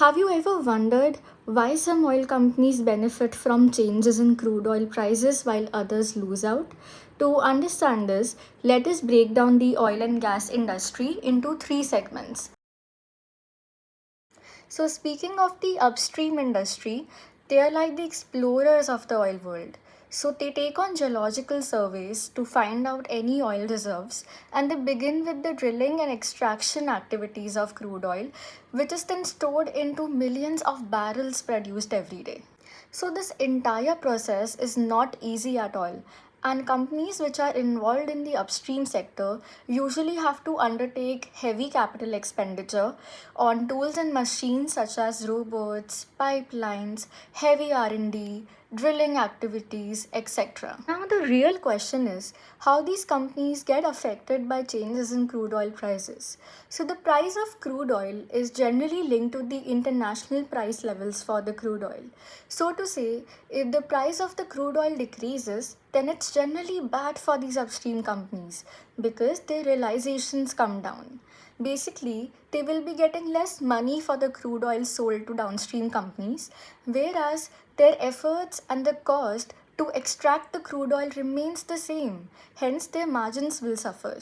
Have you ever wondered why some oil companies benefit from changes in crude oil prices while others lose out? To understand this, let us break down the oil and gas industry into three segments. So, speaking of the upstream industry, they are like the explorers of the oil world. So, they take on geological surveys to find out any oil reserves and they begin with the drilling and extraction activities of crude oil, which is then stored into millions of barrels produced every day. So, this entire process is not easy at all. And companies which are involved in the upstream sector usually have to undertake heavy capital expenditure on tools and machines such as robots, pipelines, heavy R&D, drilling activities, etc. Now the real question is how these companies get affected by changes in crude oil prices. So the price of crude oil is generally linked to the international price levels for the crude oil. So to say, if the price of the crude oil decreases, then it's generally bad for these upstream companies because their realizations come down. Basically, they will be getting less money for the crude oil sold to downstream companies, whereas their efforts and the cost to extract the crude oil remains the same, hence their margins will suffer.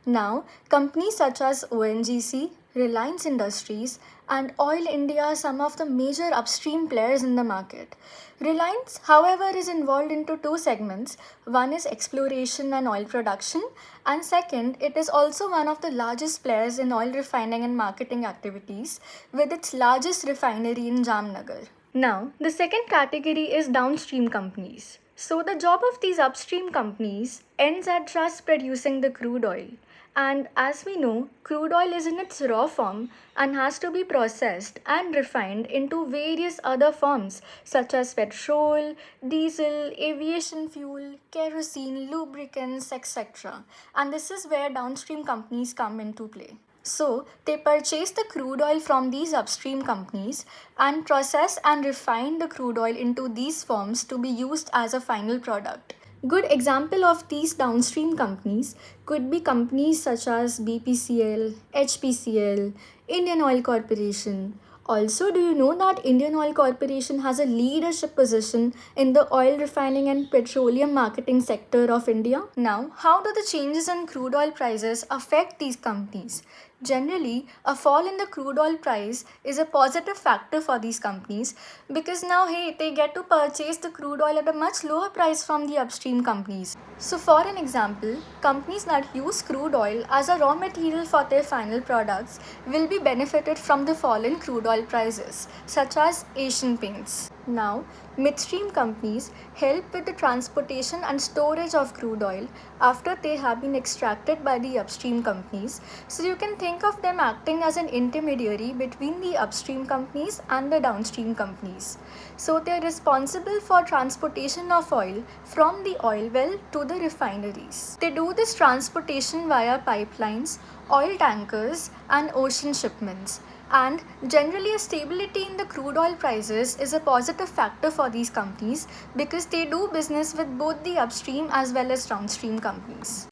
Now, companies such as ONGC, Reliance Industries, and Oil India are some of the major upstream players in the market. Reliance, however, is involved into two segments. One is exploration and oil production, and second, it is also one of the largest players in oil refining and marketing activities, with its largest refinery in Jamnagar. Now, the second category is downstream companies. So, the job of these upstream companies ends at just producing the crude oil. And as we know, crude oil is in its raw form and has to be processed and refined into various other forms such as petrol, diesel, aviation fuel, kerosene, lubricants, etc. And this is where downstream companies come into play. So, they purchase the crude oil from these upstream companies and process and refine the crude oil into these forms to be used as a final product. Good example of these downstream companies could be companies such as BPCL, HPCL, Indian Oil Corporation. Also, do you know that Indian Oil Corporation has a leadership position in the oil refining and petroleum marketing sector of India? Now, how do the changes in crude oil prices affect these companies? Generally, a fall in the crude oil price is a positive factor for these companies because now, hey, they get to purchase the crude oil at a much lower price from the upstream companies. So, for an example, companies that use crude oil as a raw material for their final products will be benefited from the fall in crude oil prices, such as Asian Paints. Now, midstream companies help with the transportation and storage of crude oil after they have been extracted by the upstream companies. So, you can think of them acting as an intermediary between the upstream companies and the downstream companies. So, they are responsible for transportation of oil from the oil well to the refineries. They do this transportation via pipelines, oil tankers, and ocean shipments. And generally, a stability in the crude oil prices is a positive factor for these companies because they do business with both the upstream as well as downstream companies.